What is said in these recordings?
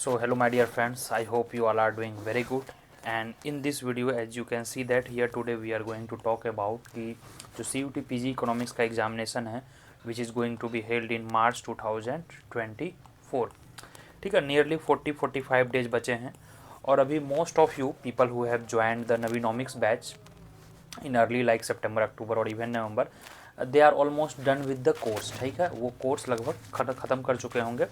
So hello my dear friends, I hope you all are doing very good. And in this video as you can see that here today we are going to talk about कि जो CUT PG economics का examination है which is going to be held in March 2024. ठीक है, nearly 40-45 days बचे हैं और अभी most of you people who have joined the Navinomics batch in early like सितंबर अक्टूबर और इवन नवंबर they are almost done with the course. ठीक है, वो कोर्स लगभग ख़त्म कर चुके होंगे.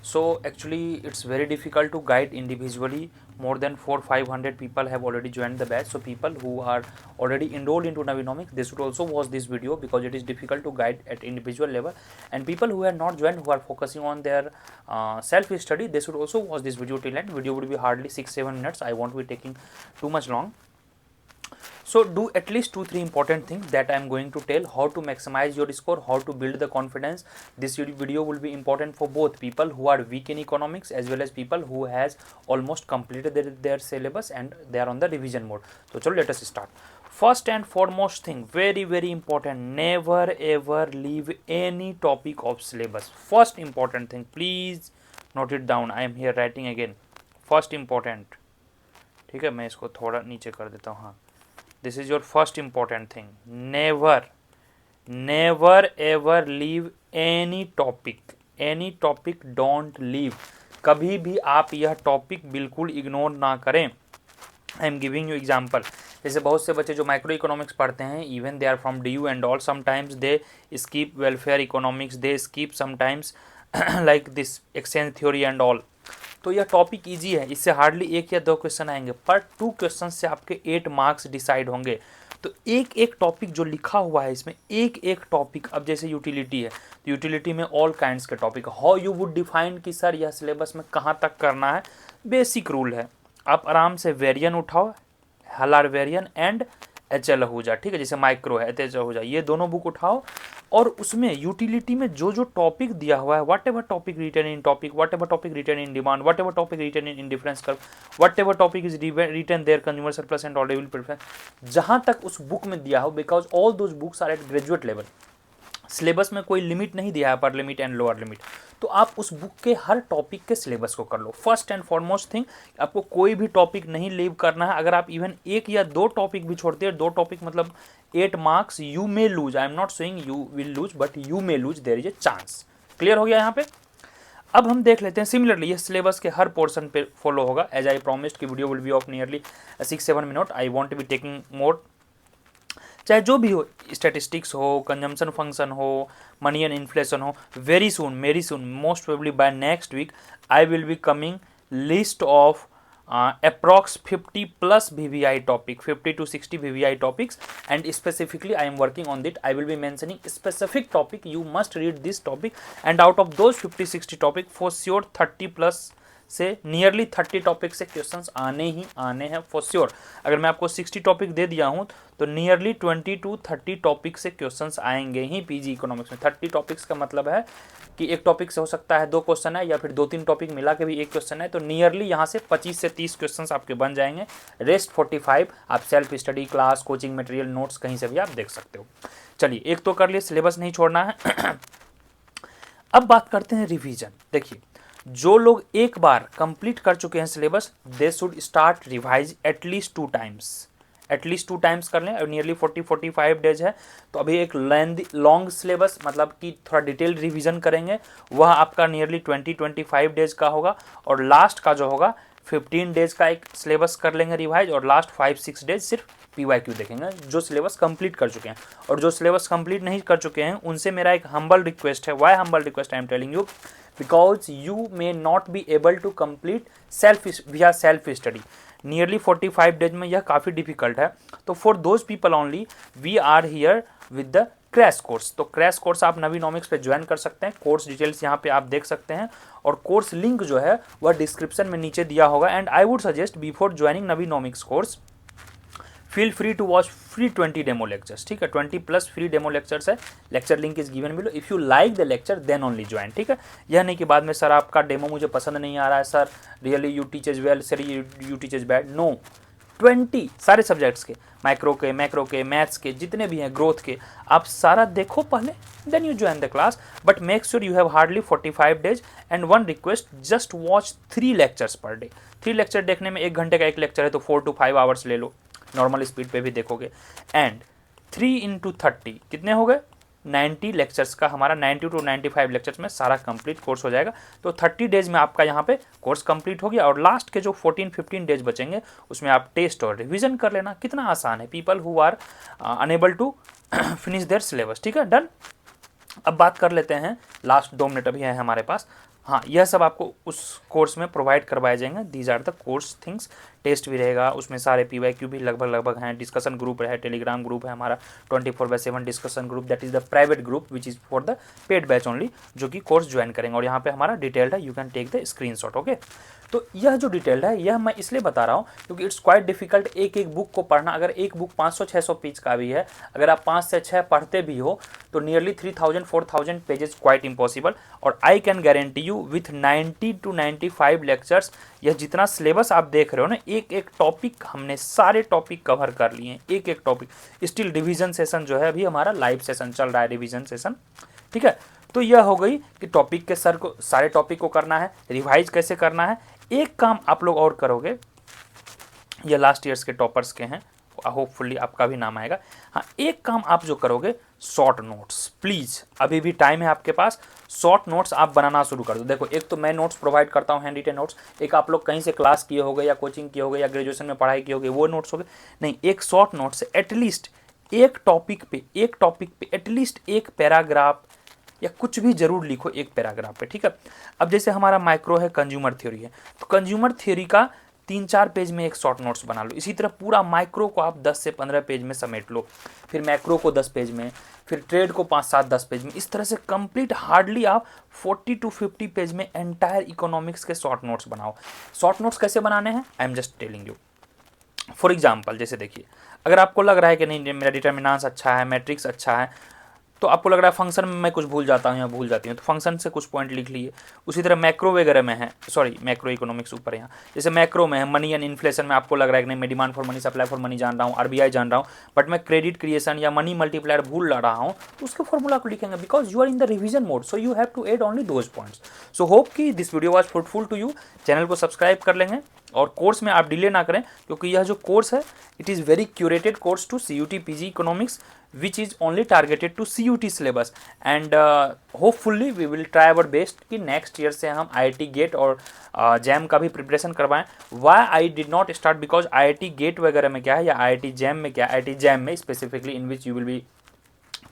So actually it's very difficult to guide individually. More than 400-500 people have already joined the batch, so people who are already enrolled into Navinomics, they should also watch this video because it is difficult to guide at individual level. And people who are not joined, who are focusing on their self study, they should also watch this video till end. Video would be hardly 6-7 minutes. I won't be taking too much long. So do at least 2-3 important things that I am going to tell: how to maximize your score, how to build the confidence. This video will be important for both people who are weak in economics as well as people who has almost completed their syllabus and they are on the revision mode. So chalo, let us start. First and foremost thing, very important, never ever leave any topic of syllabus. First important thing, please note it down. I am here writing again. First important. ठीक है, मैं इसको थोड़ा नीचे कर देता हूँ. हाँ, this is your first important thing. Never ever leave any topic. Don't leave. कभी भी आप यह टॉपिक बिल्कुल इग्नोर ना करें. I am giving you example. जैसे बहुत से बच्चे जो माइक्रो इकोनॉमिक्स पढ़ते हैं, even they are from DU and all, sometimes they skip welfare economics, they skip sometimes like this exchange theory and all. तो यह टॉपिक इजी है, इससे हार्डली 1 या 2 क्वेश्चन आएंगे, पर 2 क्वेश्चन से आपके 8 मार्क्स डिसाइड होंगे. तो एक टॉपिक जो लिखा हुआ है इसमें, एक टॉपिक. अब जैसे यूटिलिटी है, तो यूटिलिटी में ऑल काइंड्स के topic. How you would define कि सर यह सिलेबस में कहाँ तक करना है. बेसिक रूल है, आप आराम से वेरियन उठाओ, हलार वेरियन एंड HL आहूजा. ठीक है, जैसे माइक्रो है HL आहूजा, ये दोनों बुक उठाओ और उसमें यूटिलिटी में जो टॉपिक दिया हुआ है, whatever topic written in topic, whatever topic written in demand, whatever topic written in difference curve, whatever topic is written there consumer surplus and orderable preference, जहां तक उस book में दिया हो, because all those books are at graduate level. Syllabus में कोई limit नहीं दिया है, upper limit and lower limit. तो आप उस बुक के हर टॉपिक के सिलेबस को कर लो. फर्स्ट एंड फॉरमोस्ट थिंग, आपको कोई भी टॉपिक नहीं लीव करना है. अगर आप इवन 1 या 2 टॉपिक भी छोड़ते हैं, 2 टॉपिक मतलब 8 marks you may lose. I am not saying you will lose, but you may lose, there is a chance. Clear हो गया यहाँ पे. अब हम देख लेते हैं सिमिलरली ये सिलेबस के हर पोर्शन पे फॉलो होगा. एज आई प्रॉमिस्ड की video will be of nearly 6-7 minute. I won't be taking more, चाहे जो भी हो, स्टैटिस्टिक्स हो, कंजम्पशन फंक्शन हो, मनी एंड इन्फ्लेशन हो. Very soon, most probably by next week I will be coming list of approx 50+ VVI topic, 50 to 60 VVI topics, and specifically I am working on it. I will be mentioning specific topic. You must read this topic, and out of those 50-60 topic, for sure 30+ से nearly 30 topic से questions आने ही आने हैं for sure. अगर मैं आपको 60 topic दे दिया हूं तो नियरली 20 to 30 टॉपिक से क्वेश्चंस आएंगे ही पीजी इकोनॉमिक्स में. 30 टॉपिक्स का मतलब है कि एक टॉपिक से हो सकता है 2 क्वेश्चन है, या फिर 2-3 टॉपिक मिला के भी 1 क्वेश्चन है. तो नियरली यहाँ से 25 से 30 क्वेश्चंस आपके बन जाएंगे. रेस्ट 45 आप self study, class, coaching material, notes कहीं से भी आप देख सकते हो. चलिए, एक तो कर लिए, सिलेबस नहीं छोड़ना है. अब बात करते हैं रिवीजन. देखिए, जो लोग एक बार कंप्लीट कर चुके हैं syllabus, they should start revise at least 2 times कर लें. और नियरली 40-45 डेज है, तो अभी एक लॉन्ग सिलेबस मतलब कि थोड़ा डिटेल रिवीजन करेंगे, वह आपका नियरली 20-25 डेज का होगा. और लास्ट का जो होगा 15 डेज का एक सिलेबस कर लेंगे रिवाइज, और लास्ट 5-6 डेज सिर्फ PYQ देखेंगे जो सिलेबस कंप्लीट कर चुके हैं. और जो सिलेबस कंप्लीट नहीं कर चुके हैं उनसे मेरा एक हम्बल रिक्वेस्ट है. Why humble request? I am telling you because you may not be able to complete via self study. Nearly 45 days में यह काफ़ी डिफिकल्ट है. तो for those people only we are here with the crash course. तो crash course आप नवीनॉमिक्स पे join कर सकते हैं. कोर्स डिटेल्स यहाँ पे आप देख सकते हैं, और कोर्स लिंक जो है वह डिस्क्रिप्शन में नीचे दिया होगा. And I would suggest before joining Navinomics course, feel free to watch free 20 demo lectures. ठीक है, 20+ फ्री डेमो लेक्चर्स है. Lecture link is given below. If you like the lecture then only join. ठीक है, यह नहीं कि बाद में सर आपका डेमो मुझे पसंद नहीं आ रहा है, sir really you teaches well, sir you teaches bad. No, 20 सारे सब्जेक्ट्स के, माइक्रो के, मैक्रो के, मैथ्स के, जितने भी हैं, ग्रोथ के, आप सारा देखो पहले, then you join the class. But make sure you have hardly 45 days and one request, just watch 3 lectures per day. 3 lecture देखने में 1 घंटे का एक लेक्चर है तो 4 to 5 आवर्स ले लो, नॉर्मल स्पीड पे भी देखोगे। एंड 3 into 30 कितने हो गए, 90 लेक्चर्स का हमारा 90 to 95 लेक्चर्स में सारा कंप्लीट कोर्स हो जाएगा। तो 30 डेज में आपका यहाँ पे कोर्स कंप्लीट हो गया और लास्ट के जो 14-15 डेज बचेंगे उसमें आप टेस्ट और रिवीजन कर लेना। कितना आसान है, people who are unable to finish their syllabus. ठीक है, डन। अब बात कर लेते हैं, लास्ट 2 मिनट अभी है हमारे पास। हाँ, यह सब आपको उस कोर्स में प्रोवाइड करवाए जाएंगे। These are the course things. Test भी रहेगा उसमें, सारे PYQ भी लगभग हैं, डिस्कशन ग्रुप है, टेलीग्राम ग्रुप है हमारा 24/7 discussion group, that is the private group which is for the paid batch only, जो कि कोर्स ज्वाइन करेंगे। और यहाँ पे हमारा डिटेल्ड है, you can take the screenshot. Okay, तो यह जो डिटेल्ड है यह मैं इसलिए बता रहा हूँ क्योंकि इट्स क्वाइट डिफिकल्ट एक एक बुक को पढ़ना। अगर एक बुक 500-600 पेज का भी है, अगर आप 5 से 6 पढ़ते भी हो तो नियरली 3000-4000 पेजेस क्वाइट इम्पॉसिबल। और I can guarantee you with 90 to 95 lectures, यह जितना सिलेबस आप देख रहे हो ना, एक एक टॉपिक हमने सारे टॉपिक कवर कर लिए हैं, एक एक टॉपिक। स्टिल रिवीजन सेशन जो है अभी हमारा लाइव सेशन चल रहा है, रिवीजन सेशन। ठीक है, तो यह हो गई कि टॉपिक के सर को, सारे टॉपिक को करना है, रिवाइज कैसे करना है। एक काम आप लोग और करोगे, ये लास्ट ईयर्स के टॉपर्स के हैं, होपफुली आपका भी नाम आएगा। हाँ, एक काम आप जो करोगे, शॉर्ट नोट्स प्लीज़, अभी भी टाइम है आपके पास, शॉर्ट नोट्स आप बनाना शुरू कर दो। देखो, एक तो मैं नोट्स प्रोवाइड करता हूँ, हैंड रिटन नोट्स, एक आप लोग कहीं से क्लास किए होगे या कोचिंग किए होगे या ग्रेजुएशन में पढ़ाई किए होगे, वो नोट्स हो गए। नहीं, एक शॉर्ट नोट्स से एटलीस्ट एक टॉपिक पे एटलीस्ट एक पैराग्राफ या कुछ भी जरूर लिखो, एक पैराग्राफ पे। ठीक है, अब जैसे हमारा माइक्रो है, कंज्यूमर थ्योरी है, तो कंज्यूमर थ्योरी का 3-4 पेज में एक शॉर्ट नोट्स बना लो। इसी तरह पूरा माइक्रो को आप 10 से 15 पेज में समेट लो, फिर मैक्रो को 10 पेज में, फिर ट्रेड को 5-7-10 पेज में। इस तरह से कंप्लीट हार्डली आप 40 to 50 पेज में एंटायर इकोनॉमिक्स के शॉर्ट नोट्स बनाओ। शॉर्ट नोट्स कैसे बनाने हैं, I am just telling you. For example, जैसे देखिए, अगर आपको लग रहा है कि नहीं मेरा डिटर्मिनेंट्स अच्छा है, मैट्रिक्स अच्छा है, तो आपको लग रहा है फंक्शन में मैं कुछ भूल जाता हूँ या भूल जाती हूँ, तो फंक्शन से कुछ पॉइंट लिख लिए। उसी तरह मैक्रो वगैरह में है, सॉरी मैक्रो इकोनॉमिक्स ऊपर यहाँ, जैसे मैक्रो में है मनी एंड इन्फ्लेशन में, आपको लग रहा है कि नहीं मैं demand for money, supply for money जान रहा हूँ, RBI जान रहा हूँ, बट मैं क्रेडिट क्रिएशन या मनी मल्टीप्लायर भूल रहा हूँ, तो उसके फॉर्मूला को लिखेंगे, because you are in the revision mode, so you have to add only those points. So hope कि this video was fruitful to you. Channel को सब्सक्राइब कर लेंगे और कोर्स में आप डिले ना करें, क्योंकि यह जो कोर्स है it is very curated course to CUT PG economics which is only targeted to CUT syllabus and hopefully we will try our best कि next year से हम IIT GATE और JAM का भी प्रिपरेशन करवाएं। Why I did not start because IIT GATE वगैरह में क्या है या IIT JAM में क्या है, IIT JAM में specifically in which you will be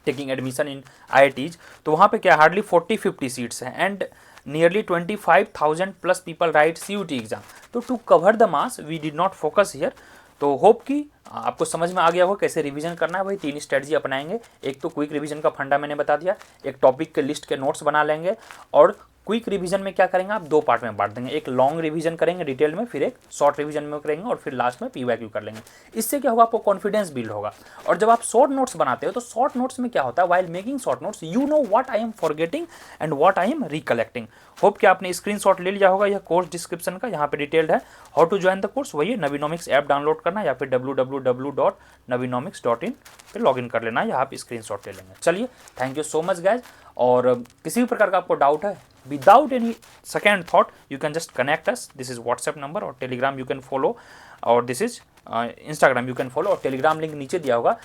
taking admission in IITs, तो वहाँ पे क्या हार्डली 40-50 सीट्स हैं and nearly 25,000 plus people right CUT exam. तो to cover the mass we did not focus here. तो होप कि आपको समझ में आ गया होगा कैसे रिवीजन करना है। वही 3 स्ट्रेटजी अपनाएंगे। एक तो क्विक रिवीजन का फंडा मैंने बता दिया, एक टॉपिक के लिस्ट के नोट्स बना लेंगे, और क्विक रिवीजन में क्या करेंगे आप 2 पार्ट में बांट देंगे, एक लॉन्ग रिवीजन करेंगे डिटेल में, फिर एक शॉर्ट रिवीजन में करेंगे, और फिर लास्ट में PYQ कर लेंगे। इससे क्या होगा, आपको कॉन्फिडेंस बिल्ड होगा। और जब आप शॉर्ट नोट्स बनाते हो तो शॉर्ट नोट्स में क्या होता है, while making short notes you know what I am forgetting and what I am recollecting. Hope कि आपने स्क्रीनशॉट ले लिया होगा। यह कोर्स डिस्क्रिप्शन का यहाँ पे डिटेल्ड है। How to join the course, वही नवीनोमिक्स ऐप डाउनलोड करना या फिर www.navinomics.in पे लॉगिन कर लेना, यहाँ पे स्क्रीनशॉट ले लेंगे। चलिए, thank you so much guys. और किसी भी प्रकार का आपको डाउट है, without any second thought you can just connect us. This is WhatsApp number, और टेलीग्राम यू कैन फॉलो, और this is Instagram you can follow, और टेलीग्राम लिंक नीचे दिया होगा।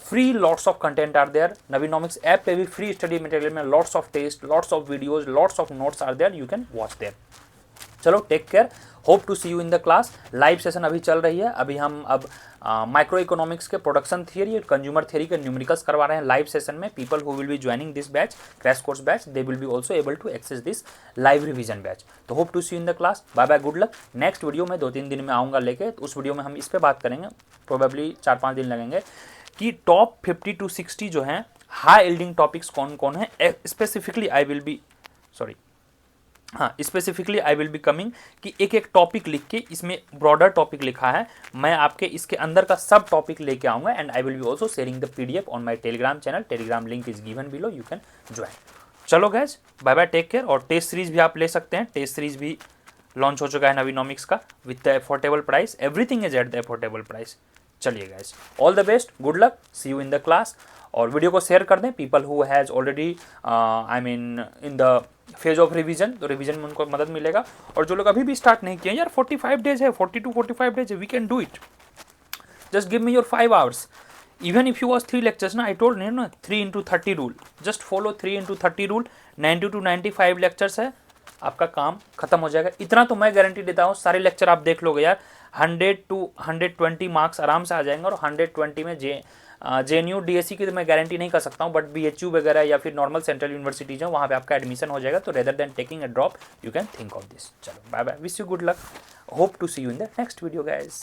Free lots of content are there. Navinomics app पे भी free study material में lots of test, lots of videos, lots of notes are there, you can watch there. चलो, take care, hope to see you in the class. Live session अभी चल रही है। अभी हम अब माइक्रो इकोनॉमिक्स के प्रोडक्शन थियरी और कंज्यूमर थियरी के न्यूमेरिकल्स करवा रहे हैं लाइव सेशन में। People who will be joining this batch, crash course batch, they will be also able to access this live revision batch. तो hope to see you in the class. Bye bye, good luck. Next video में 2-3 दिन में आऊँगा लेके, तो उस video में हम इस पर बात करेंगे, प्रोबेबली 4-5 दिन लगेंगे, कि टॉप 50 to 60 जो हैं हाई यील्डिंग टॉपिक्स कौन कौन है। Specifically I will be coming कि एक एक टॉपिक लिख के, इसमें ब्रॉडर टॉपिक लिखा है, मैं आपके इसके अंदर का सब टॉपिक लेके आऊँगा, and I will be also sharing the PDF on my Telegram channel. Telegram link is given below, you can join. चलो guys, bye bye, take care. और टेस्ट सीरीज भी आप ले सकते हैं, टेस्ट सीरीज भी लॉन्च हो चुका है नवीनॉमिक्स का with the affordable price, everything is at the affordable price. चलिए guys, all the best, good luck, see you in the class. और वीडियो को शेयर कर दें people who has already I mean in the phase of revision, तो revision में उनको मदद मिलेगा। और जो लोग अभी भी स्टार्ट नहीं किए यार, 45 डेज है, 40 to 45 डेज है, we can do it. Just give me your 5 hours, even if you was 3 lectures ना, I told you ना 3 into 30 rule, just follow 3 into 30 rule, 90 to 95 lectures है, आपका काम खत्म हो जाएगा। इतना तो मैं गारंटी देता हूँ, सारे लेक्चर आप देख लोगे यार, 100 to 120 मार्क्स आराम से आ जाएंगे। और 120 में JNU DSC की तो मैं गारंटी नहीं कर सकता हूँ, बट BHU वगैरह या फिर नॉर्मल सेंट्रल यूनिवर्सिटीज हैं, वहाँ पे आपका एडमिशन हो जाएगा। तो rather than taking a drop you can think of this. चलो bye bye, wish you good luck, hope to see you in the next video guys.